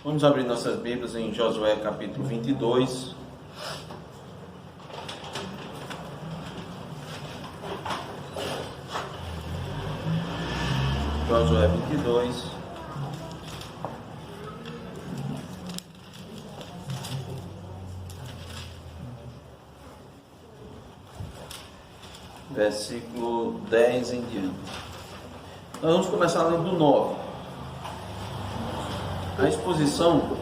Vamos abrir nossas Bíblias em Josué capítulo 22. Josué 22. Versículo 10 em diante. Nós vamos começar lendo do 9. A exposição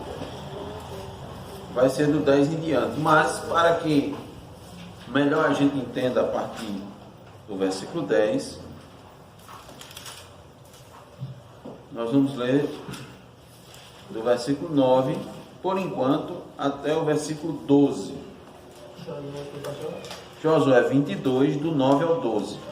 vai ser do 10 em diante, mas para que melhor a gente entenda a partir do versículo 10, nós vamos ler do versículo 9, por enquanto, até o versículo 12. Josué 22, do 9 ao 12.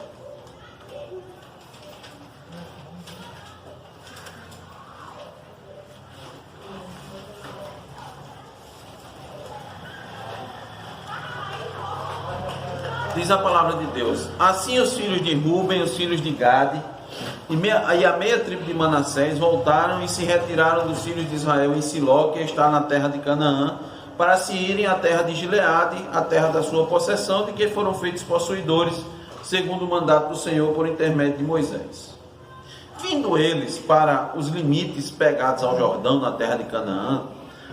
Diz a palavra de Deus: assim os filhos de Ruben, os filhos de Gade e a meia tribo de Manassés voltaram e se retiraram dos filhos de Israel em Siló, que está na terra de Canaã, para se irem à terra de Gileade, a terra da sua possessão, de que foram feitos possuidores, segundo o mandato do Senhor por intermédio de Moisés. Vindo eles para os limites pegados ao Jordão, na terra de Canaã,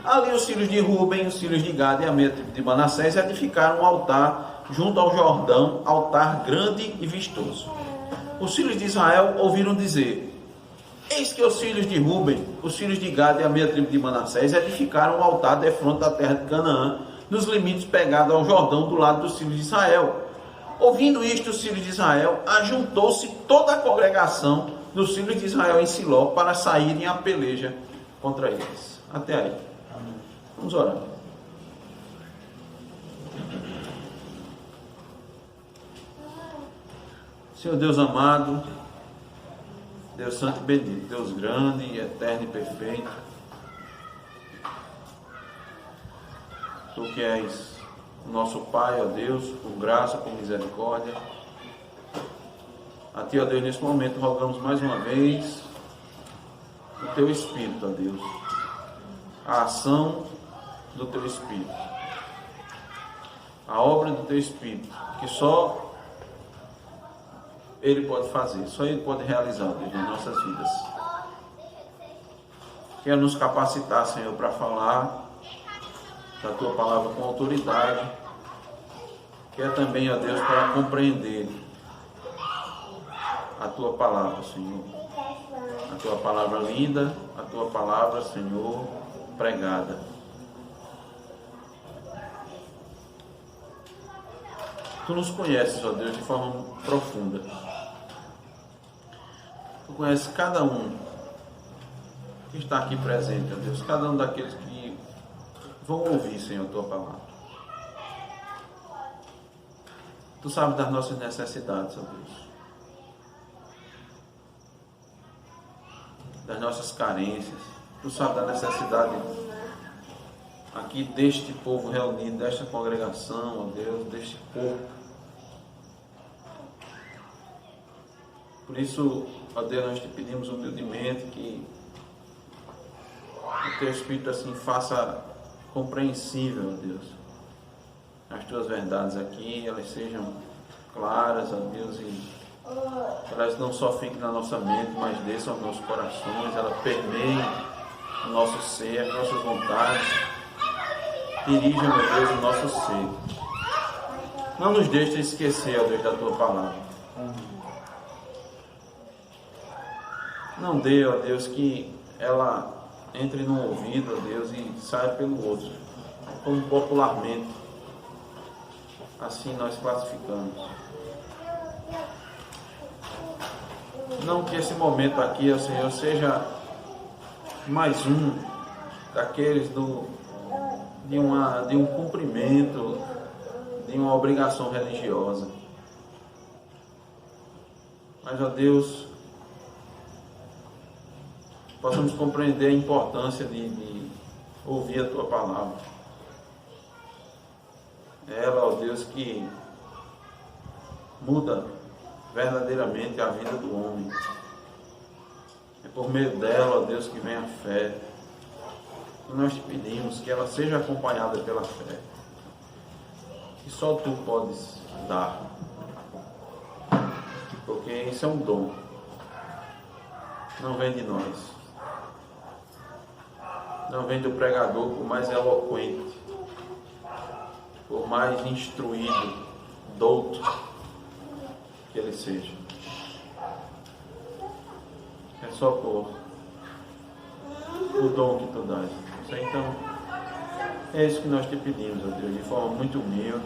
ali os filhos de Ruben, os filhos de Gade e a meia tribo de Manassés edificaram um altar junto ao Jordão, altar grande e vistoso. Os filhos de Israel ouviram dizer: eis que os filhos de Ruben, os filhos de Gade e a meia tribo de Manassés edificaram um altar defronte da terra de Canaã, nos limites pegados ao Jordão, do lado dos filhos de Israel. Ouvindo isto, os filhos de Israel, ajuntou-se toda a congregação dos filhos de Israel em Siló para saírem à peleja contra eles. Até aí. Vamos orar. Senhor Deus amado, Deus santo e bendito, Deus grande, eterno e perfeito, Tu que és o nosso Pai, ó Deus, por graça, por misericórdia, a Ti, ó Deus, nesse momento rogamos mais uma vez o Teu Espírito, ó Deus, a ação do Teu Espírito, a obra do Teu Espírito, que só Ele pode fazer, só Ele pode realizar, Deus, nas nossas vidas. Quer nos capacitar, Senhor, para falar da Tua palavra com autoridade. Quer também, ó Deus, para compreender a Tua palavra, Senhor. A Tua palavra linda, a Tua palavra, Senhor, pregada. Tu nos conheces, ó Deus, de forma profunda. Tu conheces cada um que está aqui presente, ó Deus, cada um daqueles que vão ouvir, Senhor, Tua palavra. Tu sabes das nossas necessidades, ó Deus, das nossas carências. Tu sabes da necessidade aqui deste povo reunido, desta congregação, ó Deus, deste corpo. Por isso, ó Deus, nós te pedimos humildemente que o Teu Espírito assim faça compreensível, ó Deus, as Tuas verdades aqui, elas sejam claras, ó Deus, e elas não só fiquem na nossa mente, mas desçam aos nossos corações, elas permeiem o nosso ser, as nossas vontades, dirijam, ó Deus, o nosso ser. Não nos deixe esquecer, ó Deus, da Tua palavra. Não dê, ó Deus, que ela entre num ouvido, ó Deus, e saia pelo outro, como popularmente assim nós classificamos. Não que esse momento aqui, ó Senhor, seja mais um daqueles de um cumprimento, de uma obrigação religiosa. Mas, ó Deus, possamos compreender a importância de ouvir a Tua palavra. Ela, ó Deus, que muda verdadeiramente a vida do homem. É por meio dela, ó Deus, que vem a fé. nós te pedimos que ela seja acompanhada pela fé, que só tu podes dar, porque isso é um dom, não vem de nós, não vem do pregador, por mais eloquente, por mais instruído, douto que ele seja. É só por o dom que tu dás. Então, é isso que nós te pedimos, ó Deus, de forma muito humilde,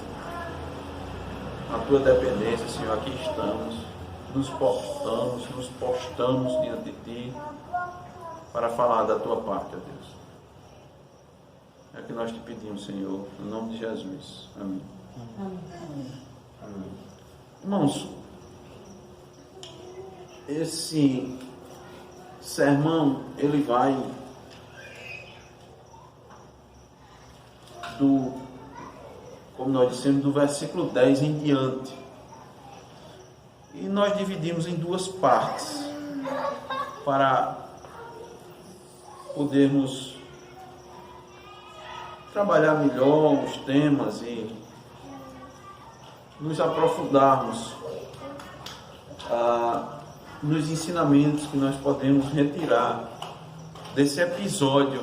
na tua dependência, Senhor. Aqui estamos, nos postamos diante de ti para falar da tua parte, ó Deus. É o que nós te pedimos, Senhor, no nome de Jesus. Amém. Amém. Irmãos, esse sermão, ele vai como nós dissemos, do versículo 10 em diante. E nós dividimos em duas partes para podermos trabalhar melhor os temas e nos aprofundarmos nos ensinamentos que nós podemos retirar desse episódio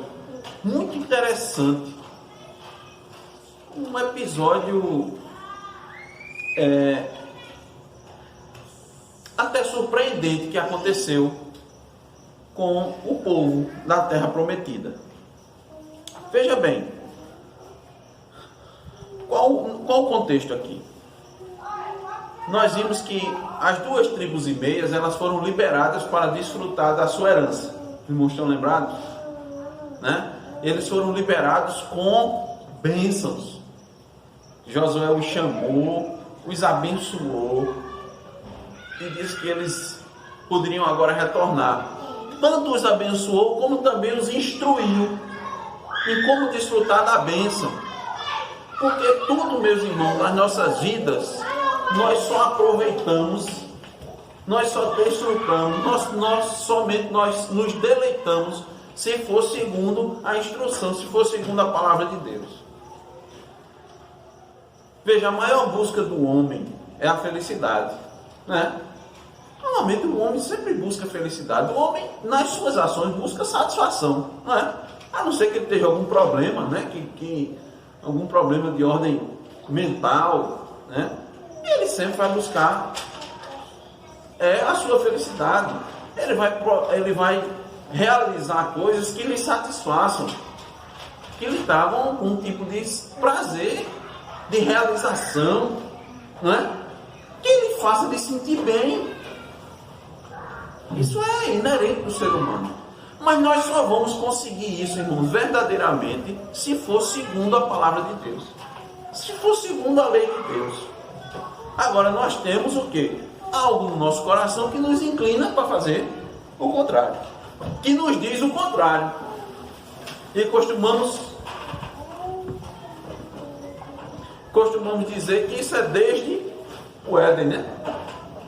muito interessante. Um episódio até surpreendente que aconteceu com o povo da Terra Prometida. Veja bem, qual o contexto aqui? Nós vimos que as 2,5 tribos, elas foram liberadas para desfrutar da sua herança. Os irmãos estão lembrados? Né? Eles foram liberados com bênçãos. Josué os chamou, os abençoou e disse que eles poderiam agora retornar. Tanto os abençoou, como também os instruiu em como desfrutar da bênção. Porque tudo, meus irmãos, nas nossas vidas, nós só aproveitamos, nós só desfrutamos, somente nós nos deleitamos se for segundo a instrução, se for segundo a palavra de Deus. Veja, a maior busca do homem é a felicidade, né? Normalmente o homem sempre busca felicidade. O homem, nas suas ações, busca satisfação, né? A não ser que ele esteja algum problema, né? Algum problema de ordem mental, né? E ele sempre vai buscar a sua felicidade. Ele vai realizar coisas que lhe satisfaçam, que lhe tragam um tipo de prazer, de realização, né? Que ele faça de sentir bem. Isso é inerente do ser humano. Mas nós só vamos conseguir isso, irmãos, verdadeiramente, se for segundo a palavra de Deus, se for segundo a lei de Deus. Agora nós temos o quê? Algo no nosso coração que nos inclina para fazer o contrário, que nos diz o contrário. E costumamos dizer que isso é desde o Éden, né?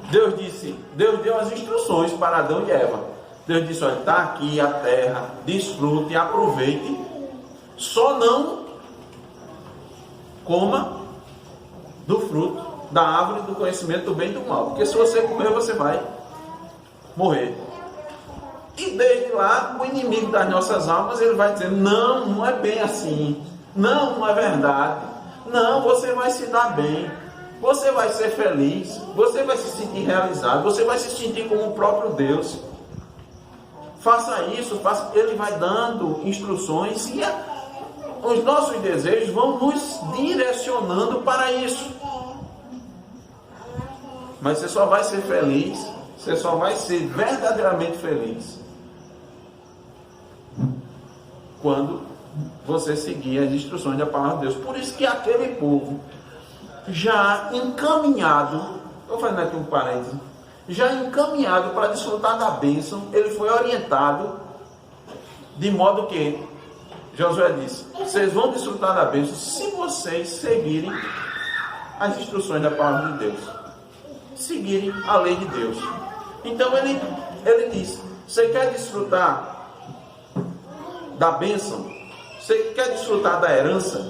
Deus deu as instruções para Adão e Eva. Deus disse: olha, está aqui a terra, desfrute, aproveite, só não coma do fruto da árvore do conhecimento do bem e do mal, porque se você comer, você vai morrer. E desde lá, o inimigo das nossas almas, ele vai dizer: não é bem assim, não é verdade, não, você vai se dar bem, você vai ser feliz, você vai se sentir realizado, você vai se sentir como o próprio Deus. Faça isso, ele vai dando instruções e os nossos desejos vão nos direcionando para isso. Mas você só vai ser feliz, você só vai ser verdadeiramente feliz quando você seguir as instruções da palavra de Deus. Por isso que aquele povo já encaminhado, estou fazendo aqui um parênteses, já encaminhado para desfrutar da bênção, ele foi orientado de modo que Josué disse: vocês vão desfrutar da bênção se vocês seguirem as instruções da palavra de Deus, seguirem a lei de Deus. Então ele disse: você quer desfrutar da bênção? Você quer desfrutar da herança?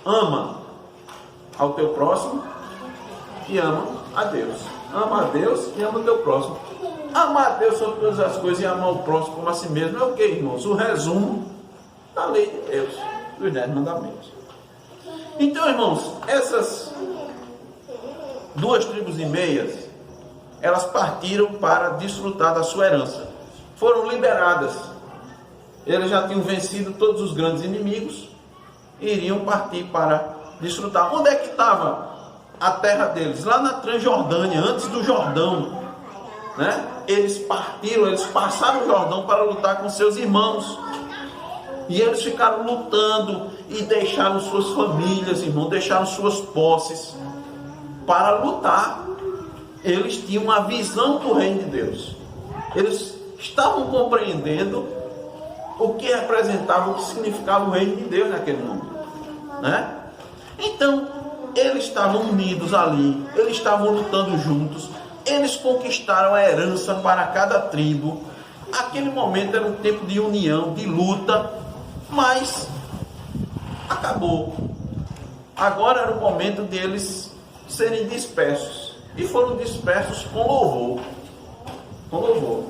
Ama ao teu próximo e ama a Deus. Ama a Deus e ama o teu próximo. Amar a Deus sobre todas as coisas e amar o próximo como a si mesmo é o que, irmãos? O resumo da lei de Deus, dos 10 mandamentos. Então, irmãos, essas 2 tribos e meias, elas partiram para desfrutar da sua herança. Foram liberadas. Eles já tinham vencido todos os grandes inimigos e iriam partir para desfrutar. Onde é que estava a terra deles? Lá na Transjordânia, antes do Jordão, né? Eles partiram, eles passaram o Jordão para lutar com seus irmãos. E eles ficaram lutando e deixaram suas famílias, irmão, deixaram suas posses para lutar. Eles tinham uma visão do reino de Deus. Eles estavam compreendendo o que representava, o que significava o reino de Deus naquele momento, né? Então, eles estavam unidos ali, eles estavam lutando juntos, eles conquistaram a herança para cada tribo. Aquele momento era um tempo de união, de luta, mas acabou. Agora era o momento deles serem dispersos, e foram dispersos com louvor. Com louvor.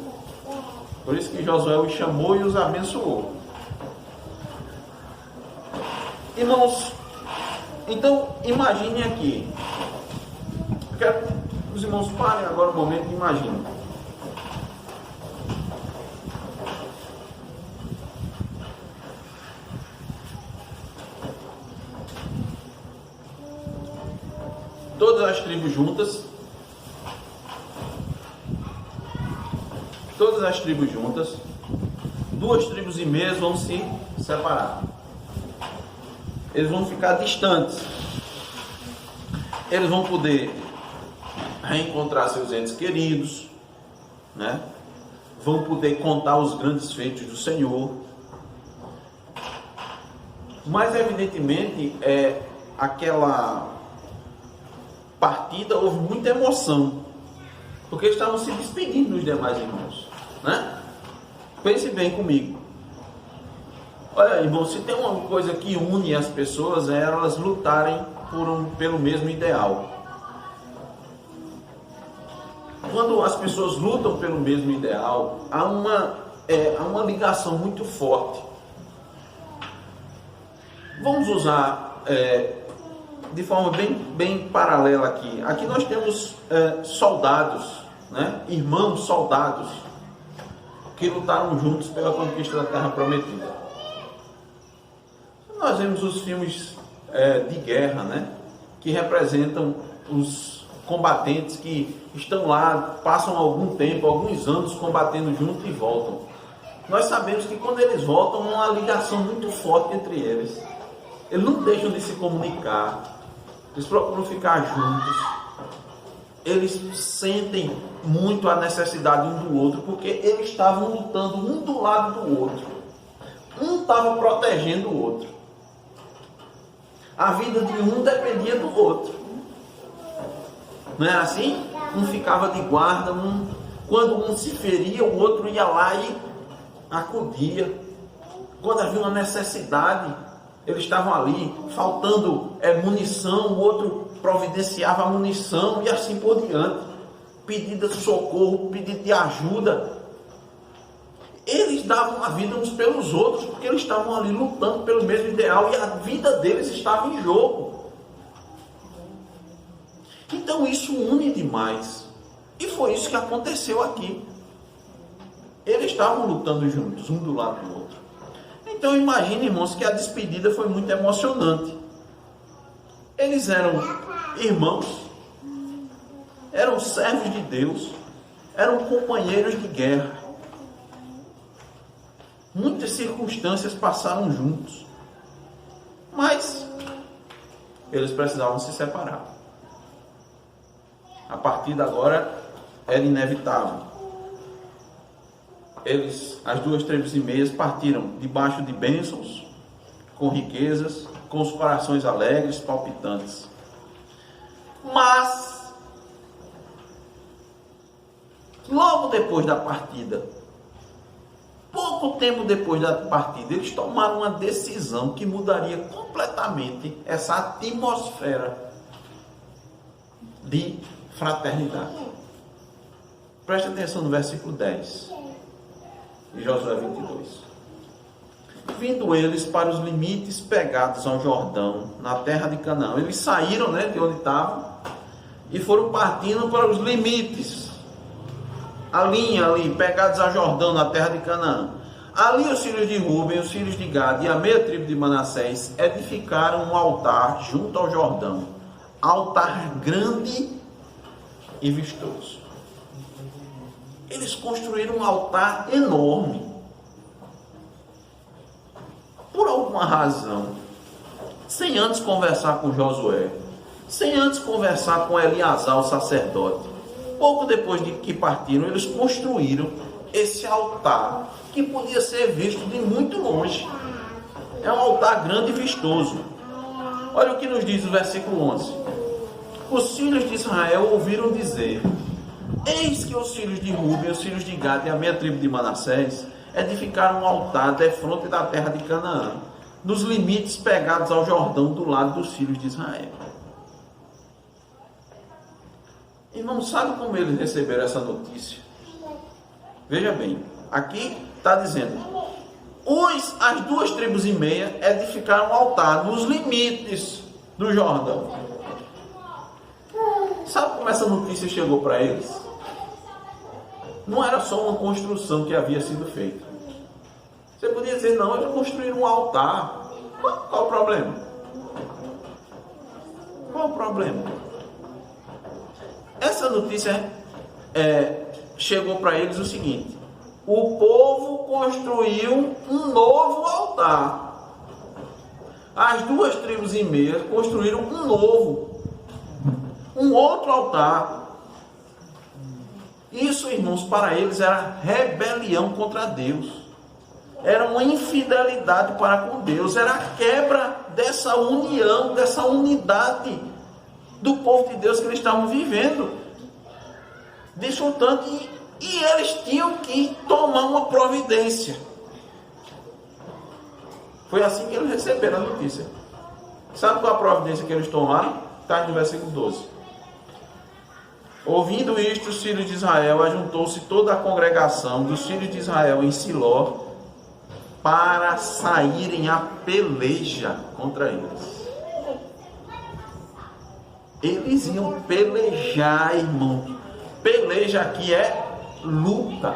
Por isso que Josué os chamou e os abençoou. Irmãos, então imagine aqui. Eu quero que os irmãos parem agora um momento e imaginem. Todas as tribos juntas. Todas as tribos juntas. 2 tribos e meias vão se separar. Eles vão ficar distantes. Eles vão poder reencontrar seus entes queridos, né? Vão poder contar os grandes feitos do Senhor. Mas evidentemente aquela partida houve muita emoção, porque estavam se despedindo dos demais irmãos, né? Pense bem comigo. Olha, irmão, se tem uma coisa que une as pessoas é elas lutarem pelo mesmo ideal. Quando as pessoas lutam pelo mesmo ideal, há uma ligação muito forte. Vamos usar de forma bem paralela aqui. Aqui nós temos soldados, né? Irmãos soldados, que lutaram juntos pela conquista da Terra Prometida. Nós vemos os filmes de guerra, né? Que representam os combatentes que estão lá, passam algum tempo, alguns anos combatendo junto e voltam. Nós sabemos que quando eles voltam, há uma ligação muito forte entre eles. Eles não deixam de se comunicar, eles procuram ficar juntos, eles sentem muito a necessidade um do outro, porque eles estavam lutando um do lado do outro. Um estava protegendo o outro. A vida de um dependia do outro. Não é assim? Um ficava de guarda, quando um se feria, o outro ia lá e acudia. Quando havia uma necessidade, eles estavam ali, faltando munição, o outro providenciava a munição e assim por diante. Pedido de socorro, pedido de ajuda. Eles davam a vida uns pelos outros, porque eles estavam ali lutando pelo mesmo ideal e a vida deles estava em jogo. Então isso une demais. E foi isso que aconteceu aqui. Eles estavam lutando juntos, um do lado do outro. Então imagine, irmãos, que a despedida foi muito emocionante. Eles eram irmãos, eram servos de Deus, eram companheiros de guerra. Muitas circunstâncias passaram juntos, mas eles precisavam se separar. A partida agora era inevitável. As 2 tribos e meias partiram debaixo de bênçãos, com riquezas, com os corações alegres, palpitantes. Mas, logo depois da partida, Pouco tempo depois da partida, eles tomaram uma decisão que mudaria completamente essa atmosfera de fraternidade. Preste atenção no versículo 10 de Josué 22. Vindo eles para os limites pegados ao Jordão, na terra de Canaã. Eles saíram, de onde estavam e foram partindo para os limites. A linha ali, pegados a Jordão, na terra de Canaã. Ali os filhos de Ruben, os filhos de Gad e a meia tribo de Manassés edificaram um altar junto ao Jordão. Altar grande e vistoso. Eles construíram um altar enorme. Por alguma razão, sem antes conversar com Josué, sem antes conversar com Eleazar, o sacerdote, pouco depois de que partiram, eles construíram esse altar, que podia ser visto de muito longe. É um altar grande e vistoso. Olha o que nos diz o versículo 11. Os filhos de Israel ouviram dizer: eis que os filhos de Ruben, os filhos de Gad e a meia tribo de Manassés edificaram um altar defronte da terra de Canaã, nos limites pegados ao Jordão do lado dos filhos de Israel. E não sabe como eles receberam essa notícia? Veja bem, aqui está dizendo: as duas tribos e meia edificaram um altar nos limites do Jordão. Sabe como essa notícia chegou para eles? Não era só uma construção que havia sido feita. Você podia dizer: não, eles construíram um altar. Qual o problema? Qual o problema? Essa notícia chegou para eles o seguinte: o povo construiu um novo altar. As duas tribos e meia construíram um outro altar. Isso, irmãos, para eles era rebelião contra Deus. Era uma infidelidade para com Deus. Era a quebra dessa união, dessa unidade do povo de Deus que eles estavam vivendo, desfrutando, e eles tinham que tomar uma providência. Foi assim que eles receberam a notícia. Sabe qual a providência que eles tomaram? Está no versículo 12. Ouvindo isto, os filhos de Israel, ajuntou-se toda a congregação dos filhos de Israel em Siló para saírem a peleja contra eles. Eles iam pelejar, irmão. Peleja aqui é luta.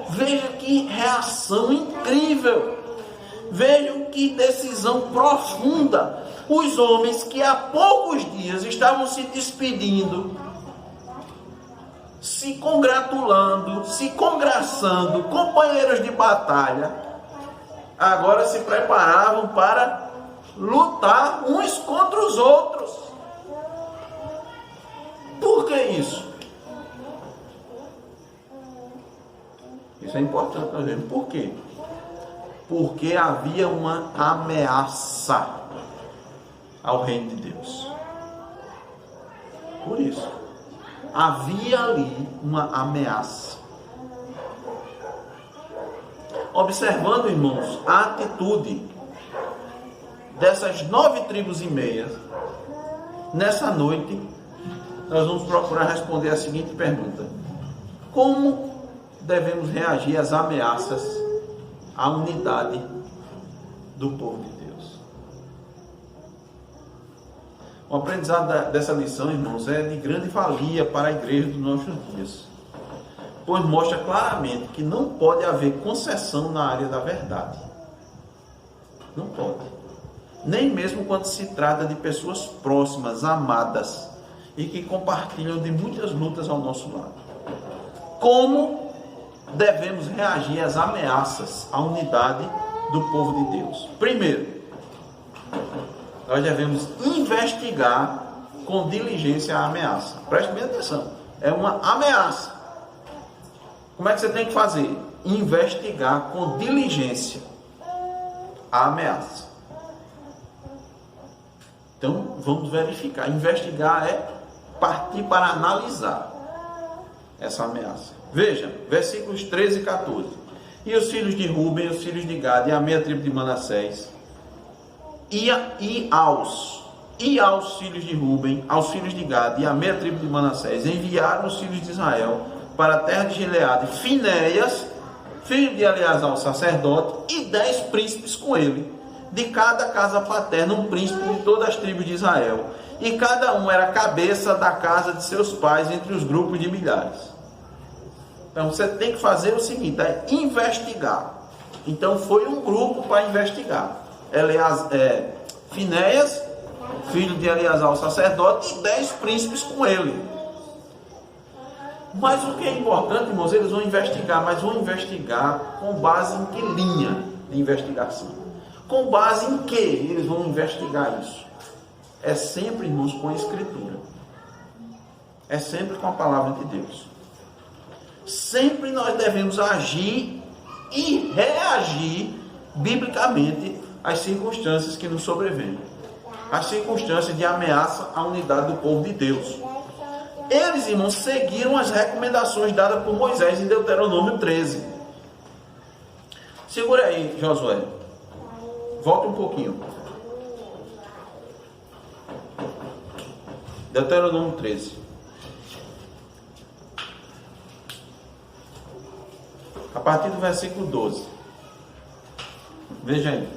Veja que reação incrível. Vejam que decisão profunda. Os homens que há poucos dias estavam se despedindo, se congratulando, se congraçando, companheiros de batalha, agora se preparavam para lutar uns contra os outros. Por que isso? Isso é importante nós vermos. Por quê? Porque havia uma ameaça ao reino de Deus. Por isso, havia ali uma ameaça. Observando, irmãos, a atitude dessas 9 tribos e meia, nessa noite, nós vamos procurar responder a seguinte pergunta: como devemos reagir às ameaças à unidade do povo de Deus? O aprendizado dessa lição, irmãos, é de grande valia para a igreja dos nossos dias, pois mostra claramente que não pode haver concessão na área da verdade. Não pode. Nem mesmo quando se trata de pessoas próximas, amadas, e que compartilham de muitas lutas ao nosso lado. Como devemos reagir às ameaças à unidade do povo de Deus? Primeiro, nós devemos investigar com diligência a ameaça. Preste bem atenção. É uma ameaça. Como é que você tem que fazer? Investigar com diligência a ameaça. Então, vamos verificar. Investigar é partir para analisar essa ameaça. Veja, versículos 13 e 14. E os filhos de Ruben, os filhos de Gade, e a meia tribo de Manassés, e aos filhos de Ruben, aos filhos de Gade e a meia tribo de Manassés, enviaram os filhos de Israel para a terra de Gileade, Finéias, filho de Eleazar o sacerdote, e 10 príncipes com ele, de cada casa paterna um príncipe de todas as tribos de Israel, e cada um era a cabeça da casa de seus pais entre os grupos de milhares. Então você tem que fazer o seguinte, é investigar. Então foi um grupo para investigar. Finéias, filho de Eleazar o sacerdote, e 10 príncipes com ele. Mas o que é importante, irmãos, eles vão investigar, mas vão investigar com base em que linha de investigação? Com base em que eles vão investigar isso? É sempre, irmãos, com a Escritura. É sempre com a palavra de Deus. Sempre nós devemos agir e reagir biblicamente às circunstâncias que nos sobrevêm. As circunstâncias de ameaça à unidade do povo de Deus. Eles, irmãos, seguiram as recomendações dadas por Moisés em Deuteronômio 13. Segura aí, Josué. Volta um pouquinho. Deuteronômio 13. A partir do versículo 12. Veja aí.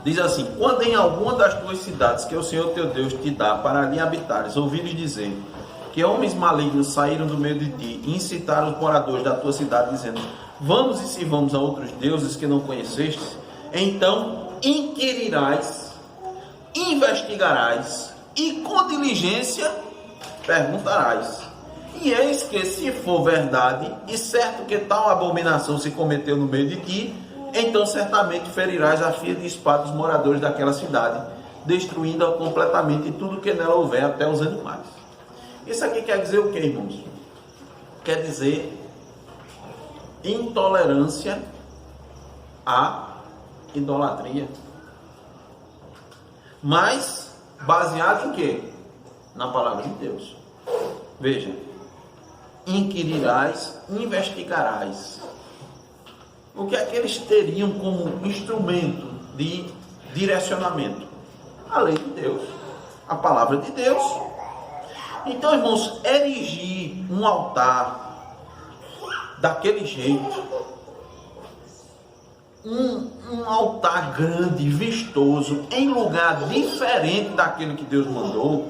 Diz assim: quando em alguma das tuas cidades que o Senhor teu Deus te dá para ali habitares, ouvires dizer que homens malignos saíram do meio de ti e incitaram os moradores da tua cidade, dizendo: vamos e sirvamos a outros deuses que não conhecestes, então inquirirás, investigarás e com diligência perguntarás. E eis que, se for verdade e certo que tal abominação se cometeu no meio de ti, então certamente ferirás a fia de espada dos moradores daquela cidade, destruindo completamente tudo que nela houver, até os animais. Isso aqui quer dizer o que, irmãos? Quer dizer intolerância à idolatria. Mas baseado em quê? Na palavra de Deus. Veja: inquirirás, investigarás. O que é que eles teriam como instrumento de direcionamento? A lei de Deus, a palavra de Deus. Então, irmãos, erigir um altar daquele jeito, um altar grande, vistoso, em lugar diferente daquele que Deus mandou,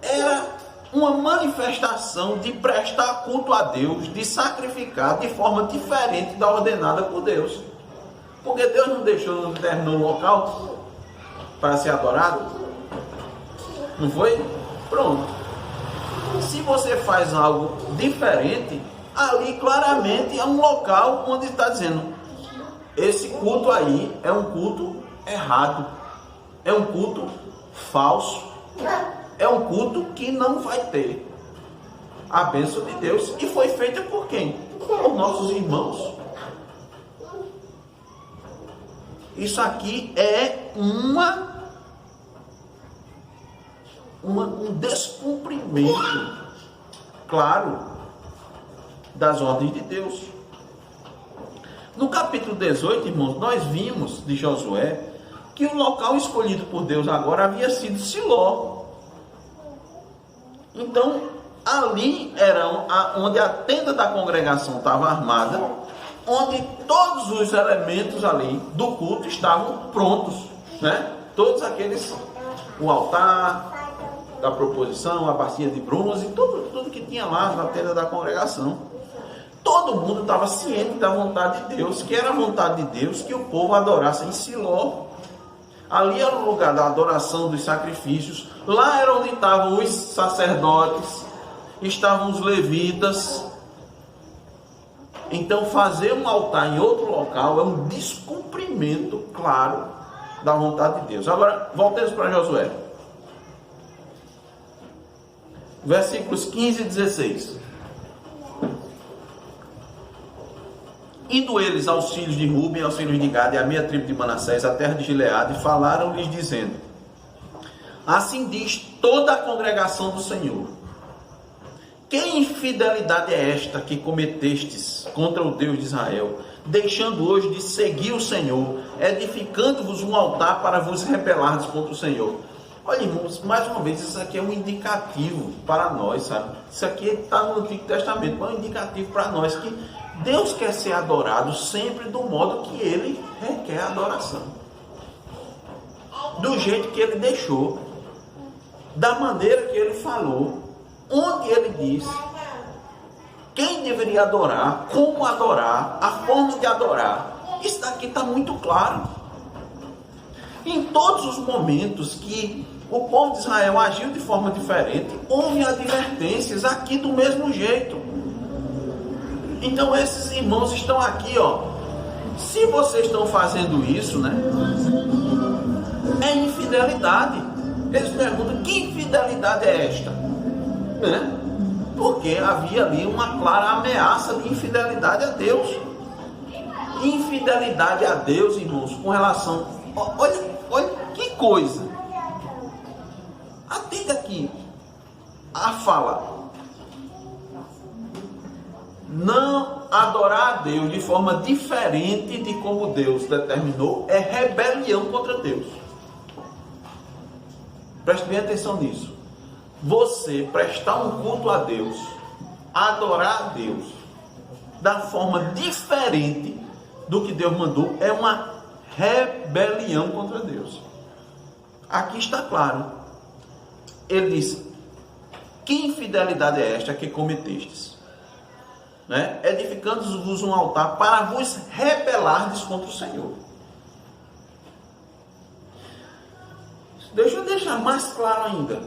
era uma manifestação de prestar culto a Deus, de sacrificar de forma diferente da ordenada por Deus. Porque Deus não deixou no determinado local para ser adorado? Não foi? Pronto. Se você faz algo diferente, ali claramente é um local onde está dizendo: esse culto aí é um culto errado, é um culto falso, é um culto que não vai ter a bênção de Deus. E foi feita por quem? Por nossos irmãos. Isso aqui é um descumprimento claro das ordens de Deus. No capítulo 18, irmãos, nós vimos de Josué que o local escolhido por Deus agora havia sido Siló. Então, ali era onde a tenda da congregação estava armada, onde todos os elementos ali do culto estavam prontos, né? Todos aqueles, o altar da proposição, a bacia de bronze, tudo que tinha lá na tenda da congregação. Todo mundo estava ciente da vontade de Deus, que era a vontade de Deus que o povo adorasse em Siló. Ali era o lugar da adoração, dos sacrifícios. Lá era onde estavam os sacerdotes, estavam os levitas. Então fazer um altar em outro local é um descumprimento claro da vontade de Deus. Agora, voltemos para Josué. Versículos 15 e 16. Indo eles aos filhos de Ruben, aos filhos de Gade e à meia tribo de Manassés, a terra de Gileade, falaram-lhes dizendo: assim diz toda a congregação do Senhor: que infidelidade é esta que cometestes contra o Deus de Israel, deixando hoje de seguir o Senhor, edificando-vos um altar para vos rebelardes contra o Senhor? Olha, irmãos, mais uma vez, isso aqui é um indicativo para nós, sabe? Isso aqui está no Antigo Testamento, mas é um indicativo para nós que Deus quer ser adorado sempre do modo que Ele requer adoração. Do jeito que Ele deixou, da maneira que Ele falou, onde Ele disse quem deveria adorar, como adorar, a forma de adorar. Isso daqui está muito claro. Em todos os momentos que o povo de Israel agiu de forma diferente, houve advertências aqui do mesmo jeito. Então esses irmãos estão aqui, ó. Se vocês estão fazendo isso, né? É infidelidade. Eles perguntam: que infidelidade é esta? Né? Porque havia ali uma clara ameaça de infidelidade a Deus. Infidelidade a Deus, irmãos, com relação... Olha que coisa. Atenda aqui a fala: não adorar a Deus de forma diferente de como Deus determinou é rebelião contra Deus. Preste bem atenção nisso. Você prestar um culto a Deus, adorar a Deus da forma diferente do que Deus mandou, é uma rebelião contra Deus. Aqui está claro. Ele diz: que infidelidade é esta que cometestes, né? Edificando-vos um altar para vos rebelardes contra o Senhor. Deixa eu deixar mais claro ainda.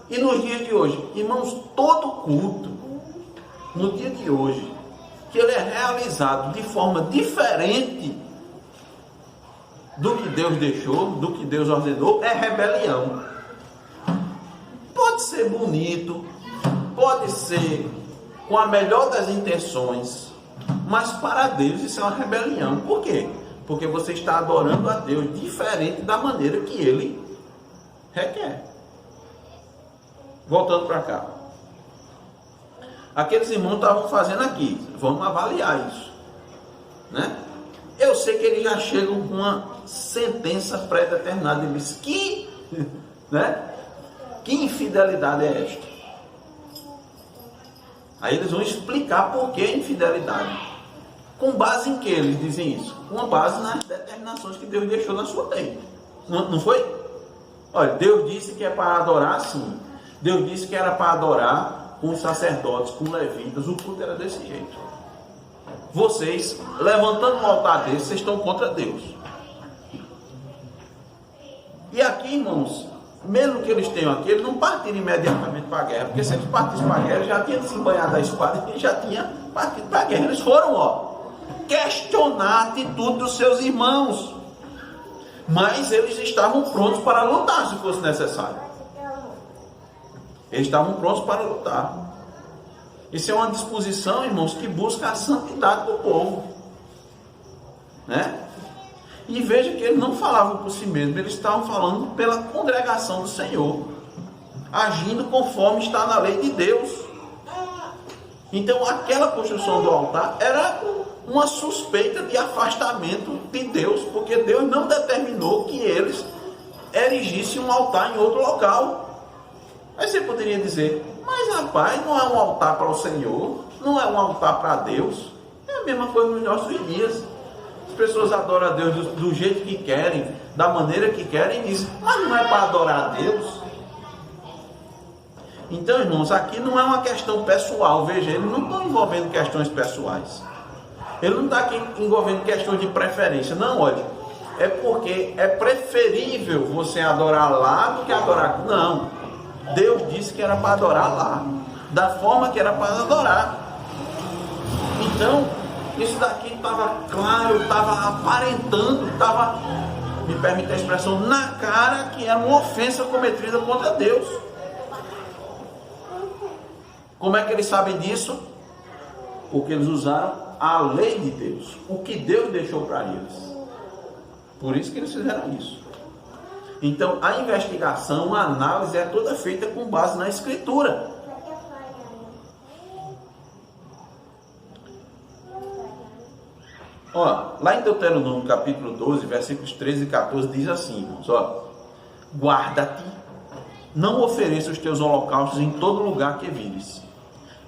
E nos dias de hoje, irmãos, todo culto, no dia de hoje, que ele é realizado de forma diferente do que Deus deixou, do que Deus ordenou, é rebelião. Pode ser bonito, pode ser com a melhor das intenções, mas para Deus isso é uma rebelião. Por quê? Porque você está adorando a Deus diferente da maneira que Ele requer. Voltando para cá. Aqueles irmãos estavam fazendo aqui. Vamos avaliar isso, né? Eu sei que eles já chegam com uma sentença pré-determinada. Eles dizem: que infidelidade é esta? Aí eles vão explicar por que infidelidade. Com base em que eles dizem isso? Com base nas determinações que Deus deixou na sua lei. Não foi? Olha, Deus disse que é para adorar assim. Deus disse que era para adorar com os sacerdotes, com levitas. O culto era desse jeito. Vocês, levantando um altar desse, vocês estão contra Deus. E aqui, irmãos, mesmo que eles tenham aqui, eles não partiram imediatamente para a guerra. Porque se eles partissem para a guerra, já tinham se banhado da espada e já tinha partido para a guerra. Eles foram, questionar a atitude dos seus irmãos. Mas eles estavam prontos para lutar, se fosse necessário. Eles estavam prontos para lutar. Isso é uma disposição, irmãos, que busca a santidade do povo, né? E veja que eles não falavam por si mesmos, eles estavam falando pela congregação do Senhor, agindo conforme está na lei de Deus. Então aquela construção do altar era uma suspeita de afastamento de Deus, porque Deus não determinou que eles erigissem um altar em outro local. Aí você poderia dizer: mas rapaz, não é um altar para o Senhor, não é um altar para Deus. É a mesma coisa nos nossos dias. As pessoas adoram a Deus do jeito que querem, da maneira que querem, e dizem: mas não é para adorar a Deus. Então, irmãos, aqui não é uma questão pessoal. Veja, eles não estão envolvendo questões pessoais. Ele não está aqui envolvendo questões de preferência. Não, olha, é porque é preferível você adorar lá do que adorar aqui. Não. Deus disse que era para adorar lá, da forma que era para adorar. Então, isso daqui estava claro, estava aparentando, estava, me permite a expressão, na cara que era uma ofensa cometida contra Deus. Como é que eles sabem disso? Porque eles usaram a lei de Deus, o que Deus deixou para eles. Por isso que eles fizeram isso. Então, a investigação, a análise é toda feita com base na Escritura. Ó, lá em Deuteronômio capítulo 12, versículos 13 e 14, diz assim, irmãos, ó: guarda-te, não ofereça os teus holocaustos em todo lugar que vires,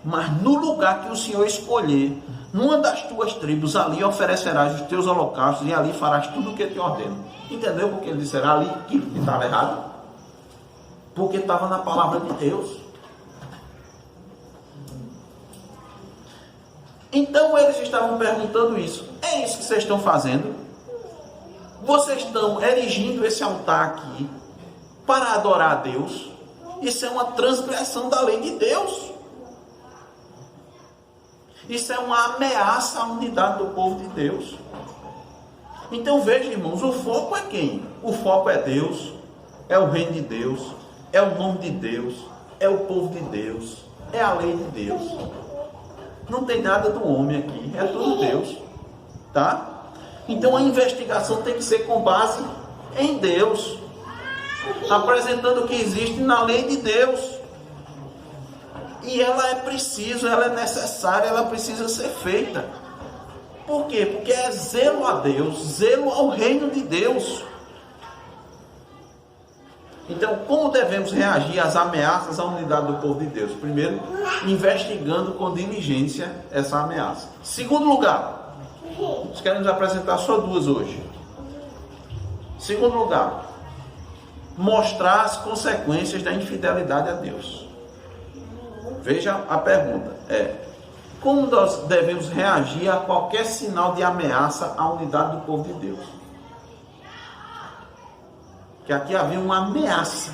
mas no lugar que o Senhor escolher, numa das tuas tribos, ali oferecerás os teus holocaustos e ali farás tudo o que te ordeno. Entendeu porque ele disse ali que estava errado? Porque estava na palavra de Deus. Então eles estavam perguntando isso. É isso que vocês estão fazendo? Vocês estão erigindo esse altar aqui para adorar a Deus? Isso é uma transgressão da lei de Deus. Isso é uma ameaça à unidade do povo de Deus. Então veja, irmãos, o foco é quem? O foco é Deus, é o reino de Deus, é o nome de Deus, é o povo de Deus, é a lei de Deus. Não tem nada do homem aqui, é tudo Deus, tá? Então a investigação tem que ser com base em Deus, apresentando o que existe na lei de Deus. E ela é preciso, ela é necessária, ela precisa ser feita. Por quê? Porque é zelo a Deus, zelo ao reino de Deus. Então, como devemos reagir às ameaças à unidade do povo de Deus? Primeiro, investigando com diligência essa ameaça. Segundo lugar, nós queremos apresentar só duas hoje. Segundo lugar, mostrar as consequências da infidelidade a Deus. Veja a pergunta, como nós devemos reagir a qualquer sinal de ameaça à unidade do povo de Deus? Que aqui havia uma ameaça.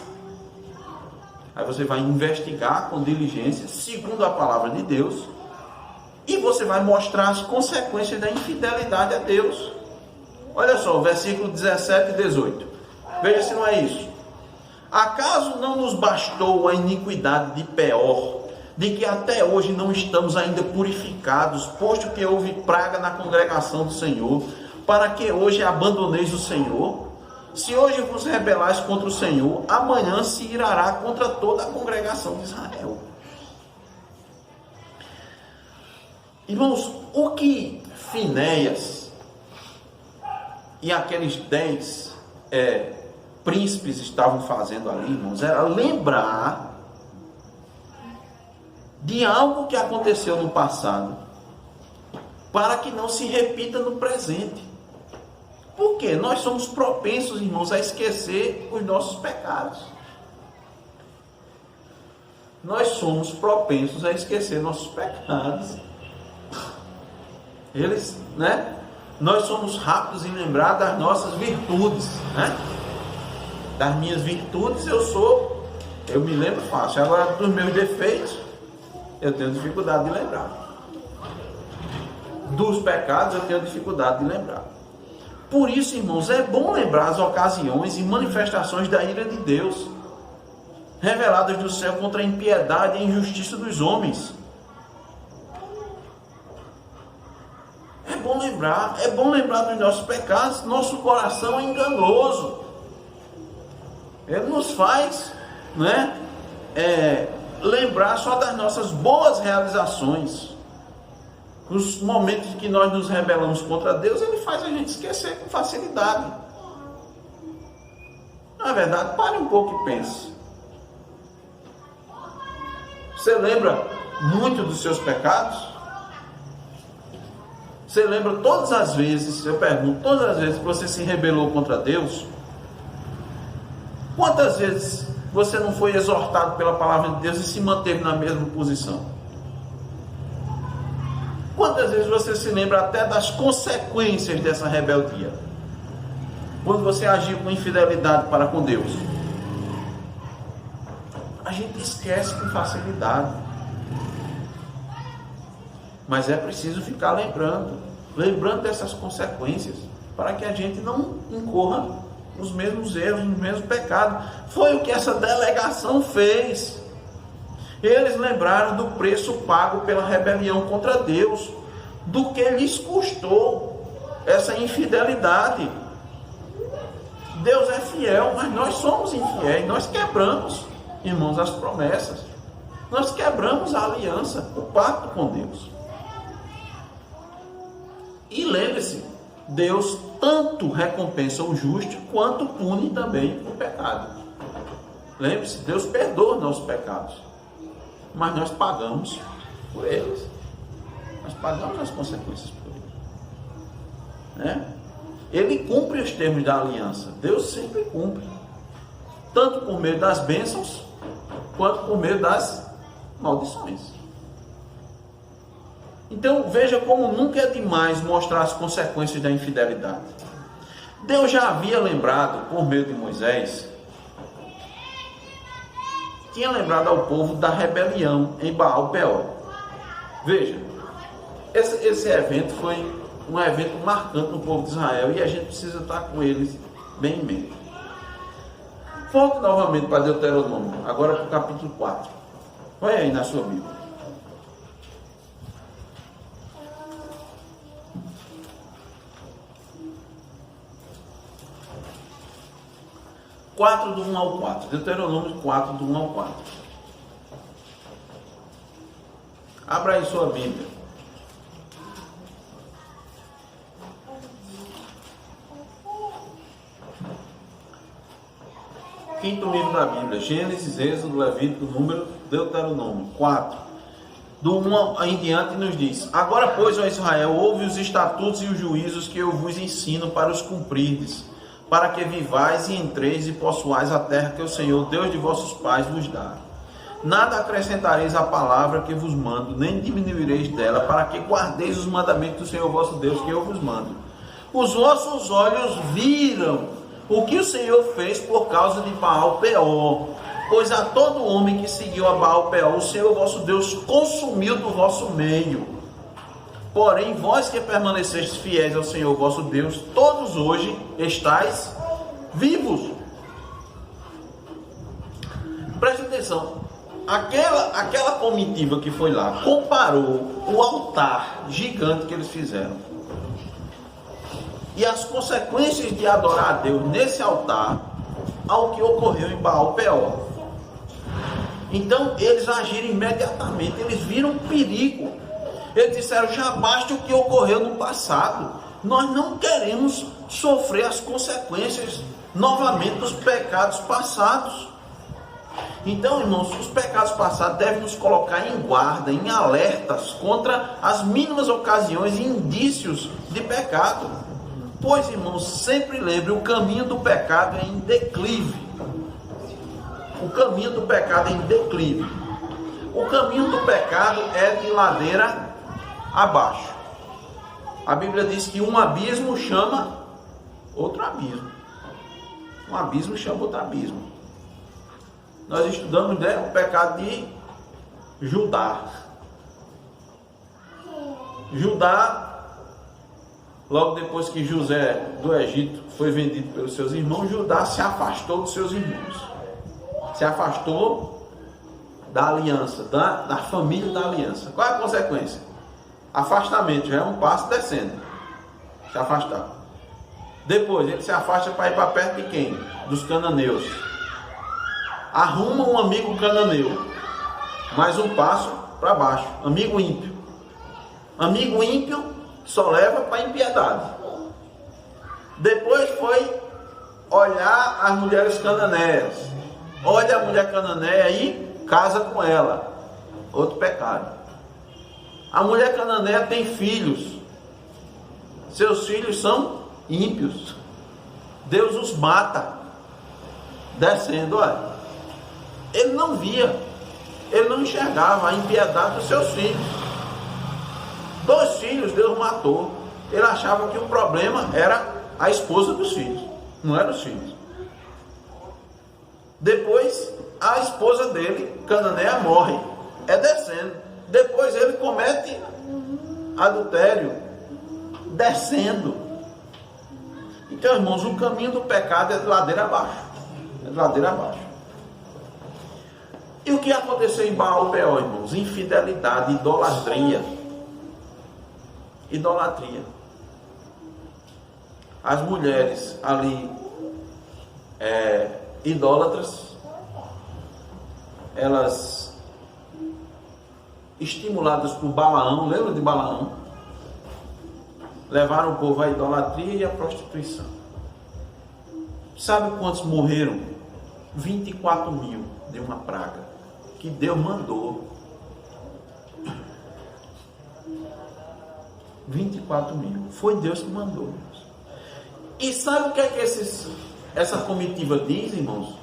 Aí você vai investigar com diligência, segundo a palavra de Deus, e você vai mostrar as consequências da infidelidade a Deus. Olha só, o versículo 17 e 18. Veja se não é isso. Acaso não nos bastou a iniquidade de Peor, de que até hoje não estamos ainda purificados, posto que houve praga na congregação do Senhor, para que hoje abandoneis o Senhor? Se hoje vos rebelais contra o Senhor, amanhã se irará contra toda a congregação de Israel. Irmãos, o que Finéias e aqueles 10 príncipes estavam fazendo ali, irmãos, era lembrar de algo que aconteceu no passado, para que não se repita no presente. Por quê? Nós somos propensos, irmãos, a esquecer os nossos pecados. Nós somos propensos a esquecer nossos pecados. Eles, né? Nós somos rápidos em lembrar das nossas virtudes, né? Das minhas virtudes eu me lembro fácil. Agora, dos meus defeitos, eu tenho dificuldade de lembrar. Dos pecados, eu tenho dificuldade de lembrar. Por isso, irmãos, é bom lembrar as ocasiões e manifestações da ira de Deus, reveladas do céu contra a impiedade e a injustiça dos homens. É bom lembrar dos nossos pecados. Nosso coração é enganoso. Ele nos faz, né, lembrar só das nossas boas realizações. Os momentos em que nós nos rebelamos contra Deus, ele faz a gente esquecer com facilidade. Não é verdade? Pare um pouco e pense. Você lembra muito dos seus pecados? Você lembra todas as vezes, eu pergunto, todas as vezes que você se rebelou contra Deus? Quantas vezes você não foi exortado pela palavra de Deus e se manteve na mesma posição? Quantas vezes você se lembra até das consequências dessa rebeldia? Quando você agiu com infidelidade para com Deus? A gente esquece com facilidade. Mas é preciso ficar lembrando dessas consequências, para que a gente não incorra nos mesmos erros, nos mesmos pecados. Foi o que essa delegação fez. Eles lembraram do preço pago pela rebelião contra Deus, do que lhes custou essa infidelidade, Deus é fiel, mas nós somos infiéis. Nós quebramos, irmãos, as promessas. Nós quebramos a aliança, o pacto com Deus. E lembre-se, Deus tanto recompensa o justo, quanto pune também o pecado. Lembre-se, Deus perdoa nossos pecados, mas nós pagamos por eles. Nós pagamos as consequências por eles. Né? Ele cumpre os termos da aliança. Deus sempre cumpre. Tanto por meio das bênçãos, quanto por meio das maldições. Então veja como nunca é demais mostrar as consequências da infidelidade. Deus já havia lembrado, por meio de Moisés, tinha lembrado ao povo da rebelião em Baal-Peor. Veja, esse evento foi um evento marcante no povo de Israel e a gente precisa estar com eles bem em mente. Volte novamente para Deuteronômio, agora para o capítulo 4. Olha aí na sua Bíblia. Do 1 ao 4. Deuteronômio 4, do 1 ao 4. Abra aí sua Bíblia. Quinto livro da Bíblia, Gênesis, Êxodo, Levítico, Número, Deuteronômio 4. Do 1 em diante nos diz: Agora, pois, ó Israel, ouve os estatutos e os juízos que eu vos ensino para os cumprirdes, para que vivais e entreis e possuais a terra que o Senhor, Deus de vossos pais, vos dá. Nada acrescentareis à palavra que vos mando, nem diminuireis dela, para que guardeis os mandamentos do Senhor vosso Deus, que eu vos mando. Os vossos olhos viram o que o Senhor fez por causa de Baal-Peor, pois a todo homem que seguiu a Baal-Peor, o Senhor vosso Deus consumiu do vosso meio. Porém, vós que permanecestes fiéis ao Senhor vosso Deus, todos hoje estáis vivos. Preste atenção. Aquela comitiva que foi lá comparou o altar gigante que eles fizeram e as consequências de adorar a Deus nesse altar ao que ocorreu em Baal-Peor. Então eles agiram imediatamente, eles viram um perigo. Eles disseram: já basta o que ocorreu no passado. Nós não queremos sofrer as consequências novamente dos pecados passados. Então, irmãos, os pecados passados devem nos colocar em guarda, em alertas contra as mínimas ocasiões e indícios de pecado. Pois, irmãos, sempre lembre, o caminho do pecado é em declive. O caminho do pecado é em declive. O caminho do pecado é de ladeira abaixo. A Bíblia diz que um abismo chama outro abismo. Um abismo chama outro abismo. Nós estudamos, né, o pecado de Judá. Judá, logo depois que José do Egito foi vendido pelos seus irmãos, Judá se afastou dos seus irmãos. Se afastou da aliança, da família da aliança. Qual é a consequência? Afastamento, já é um passo descendo. Se afastar. Depois ele se afasta para ir para perto de quem? Dos cananeus. Arruma um amigo cananeu. Mais um passo para baixo. Amigo ímpio. Amigo ímpio só leva para a impiedade. Depois foi olhar as mulheres cananeias. Olha a mulher cananeia e casa com ela. Outro pecado. A mulher cananeia tem filhos. Seus filhos são ímpios. Deus os mata. Descendo, olha. Ele não via. Ele não enxergava a impiedade dos seus filhos. 2 filhos Deus matou. Ele achava que o problema era a esposa dos filhos. Não eram os filhos. Depois, a esposa dele, cananeia, morre. É descendo. Depois ele comete adultério. Descendo. Então, irmãos, o caminho do pecado é de ladeira abaixo. É de ladeira abaixo. E o que aconteceu em Baal-Peor, irmãos? Infidelidade, idolatria. Idolatria. As mulheres ali idólatras, elas, estimuladas por Balaão, lembra de Balaão? Levaram o povo à idolatria e à prostituição. Sabe quantos morreram? 24 mil de uma praga que Deus mandou. 24 mil. Foi Deus que mandou. E sabe o que é que essa comitiva diz, irmãos?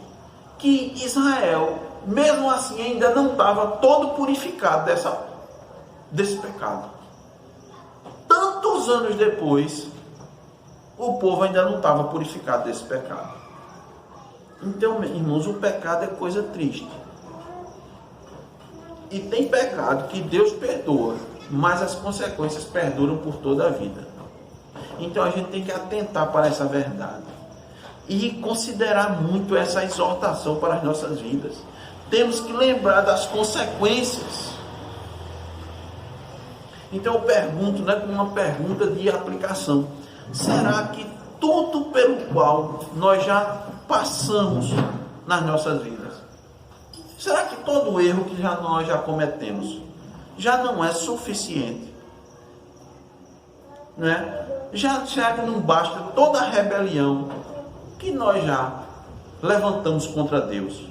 Que Israel, mesmo assim, ainda não estava todo purificado desse pecado. Tantos anos depois, o povo ainda não estava purificado desse pecado. Então, irmãos, o pecado é coisa triste. E tem pecado que Deus perdoa, mas as consequências perduram por toda a vida. Então a gente tem que atentar para essa verdade e considerar muito essa exortação para as nossas vidas. Temos que lembrar das consequências. Então eu pergunto, né, com uma pergunta de aplicação: será que tudo pelo qual nós já passamos nas nossas vidas, será que todo erro que nós já cometemos já não é suficiente? Né? Será que não basta toda a rebelião que nós já levantamos contra Deus?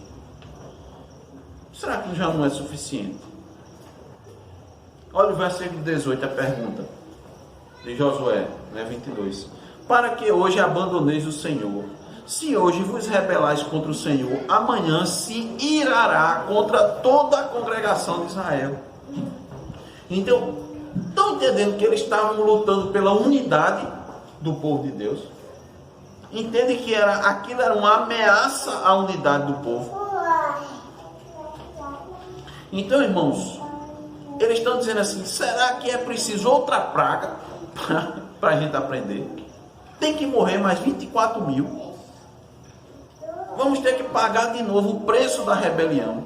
Será que já não é suficiente? Olha o versículo 18, a pergunta de Josué, né, 22. Para que hoje abandoneis o Senhor? Se hoje vos rebelais contra o Senhor, amanhã se irará contra toda a congregação de Israel. Então, estão entendendo que eles estavam lutando pela unidade do povo de Deus? Entendem que aquilo era uma ameaça à unidade do povo? Então, irmãos, eles estão dizendo assim: será que é preciso outra praga para a gente aprender? Tem que morrer mais 24 mil. Vamos ter que pagar de novo o preço da rebelião.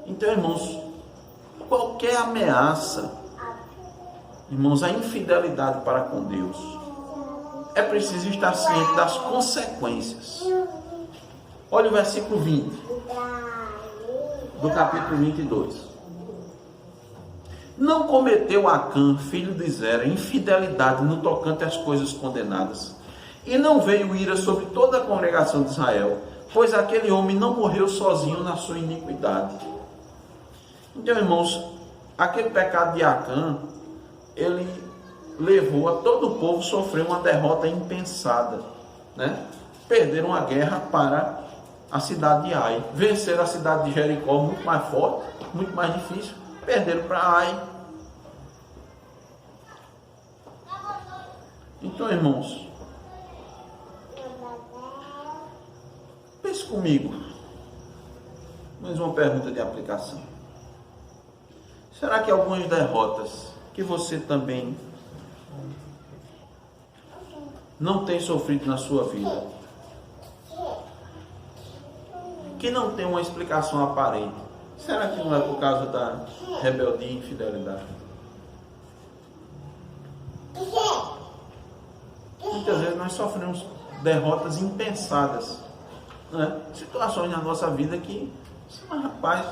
Então, irmãos, qualquer ameaça, irmãos, a infidelidade para com Deus, é preciso estar ciente das consequências. Olha o versículo 20 do capítulo 22. Não cometeu Acã, filho de Zera, infidelidade no tocante às coisas condenadas, e não veio ira sobre toda a congregação de Israel, pois aquele homem não morreu sozinho na sua iniquidade. Então, irmãos, aquele pecado de Acã, ele levou a todo o povo a sofrer uma derrota impensada, né? Perderam a guerra para a cidade de Ai. Venceram a cidade de Jericó, muito mais forte, muito mais difícil. Perderam para Ai. Então, irmãos, pense comigo. Mais uma pergunta de aplicação. Será que algumas derrotas que você também não tem sofrido na sua vida, que não tem uma explicação aparente, será que não é por causa da rebeldia e infidelidade? Muitas vezes nós sofremos derrotas impensadas, né? Situações na nossa vida que, mas rapaz,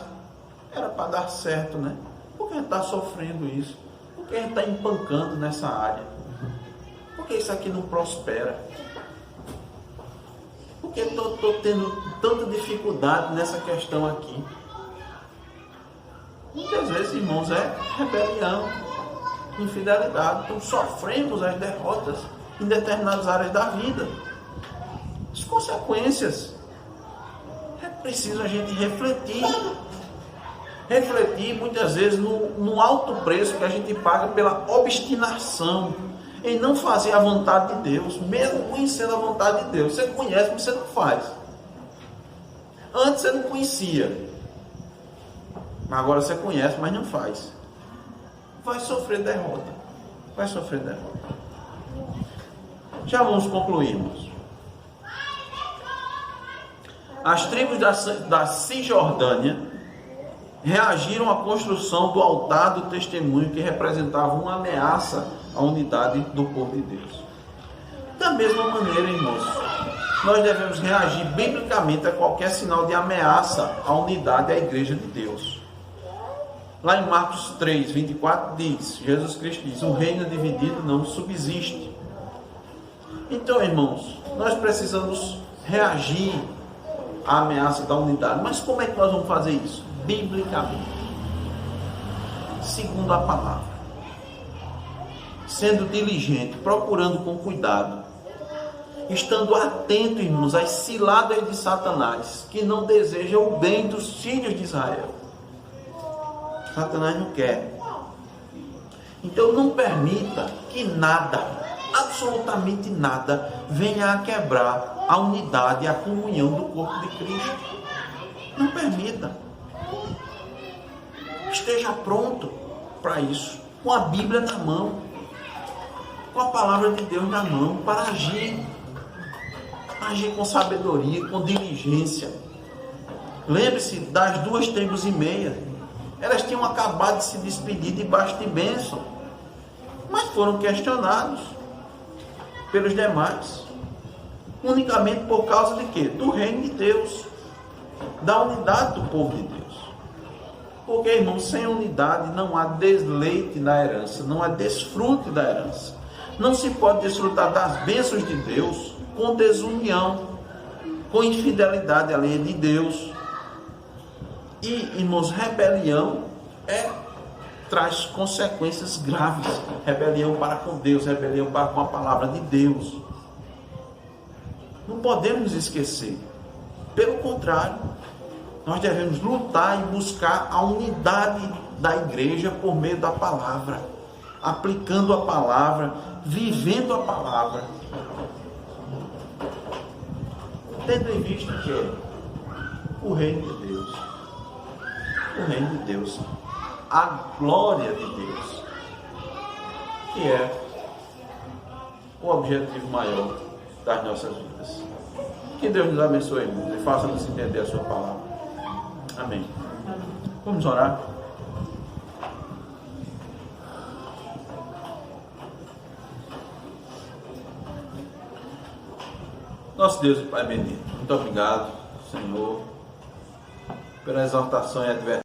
era para dar certo, né? Por que a gente está sofrendo isso? Por que a gente está empancando nessa área? Por que isso aqui não prospera? Por que estou tendo tanta dificuldade nessa questão aqui? Muitas vezes, irmãos, é rebelião, infidelidade. Então sofremos as derrotas em determinadas áreas da vida. As consequências. É preciso a gente refletir. Refletir muitas vezes no alto preço que a gente paga pela obstinação em não fazer a vontade de Deus, mesmo conhecendo a vontade de Deus. Você conhece, mas você não faz. Antes você não conhecia, mas agora você conhece, mas não faz. Vai sofrer derrota. Vai sofrer derrota. Já vamos concluir, irmãos. As tribos da Cisjordânia reagiram à construção do altar do testemunho, que representava uma ameaça à unidade do povo de Deus. Da mesma maneira, irmãos, nós devemos reagir biblicamente a qualquer sinal de ameaça à unidade da igreja de Deus. Lá em Marcos 3, 24 diz, Jesus Cristo diz, o reino dividido não subsiste. Então, irmãos, nós precisamos reagir à ameaça da unidade. Mas como é que nós vamos fazer isso? Biblicamente. Segundo a palavra. Sendo diligente, procurando com cuidado. Estando atento, irmãos, às ciladas de Satanás, que não deseja o bem dos filhos de Israel. Satanás não quer. Então não permita que nada, absolutamente nada, venha a quebrar a unidade e a comunhão do corpo de Cristo. Não permita. Esteja pronto para isso, com a Bíblia na mão, com a palavra de Deus na mão, para agir com sabedoria, com diligência. Lembre-se das 2 tribos e meia. Elas tinham acabado de se despedir debaixo de bênção, mas foram questionados pelos demais, unicamente por causa de quê? Do reino de Deus, da unidade do povo de Deus. Porque, irmãos, sem unidade não há desleite na herança, não há desfrute da herança. Não se pode desfrutar das bênçãos de Deus com desunião, com infidelidade alheia de Deus. E, irmãos, rebelião traz consequências graves. Rebelião para com Deus, rebelião para com a palavra de Deus. Não podemos esquecer. Pelo contrário, nós devemos lutar e buscar a unidade da igreja por meio da palavra, aplicando a palavra, vivendo a palavra, tendo em vista que o reino de Deus, a glória de Deus, que é o objetivo maior das nossas vidas. Que Deus nos abençoe, irmãos, e faça-nos entender a sua palavra. Amém. Vamos orar. Nosso Deus e Pai bendito, muito obrigado, Senhor, pela exaltação e advertência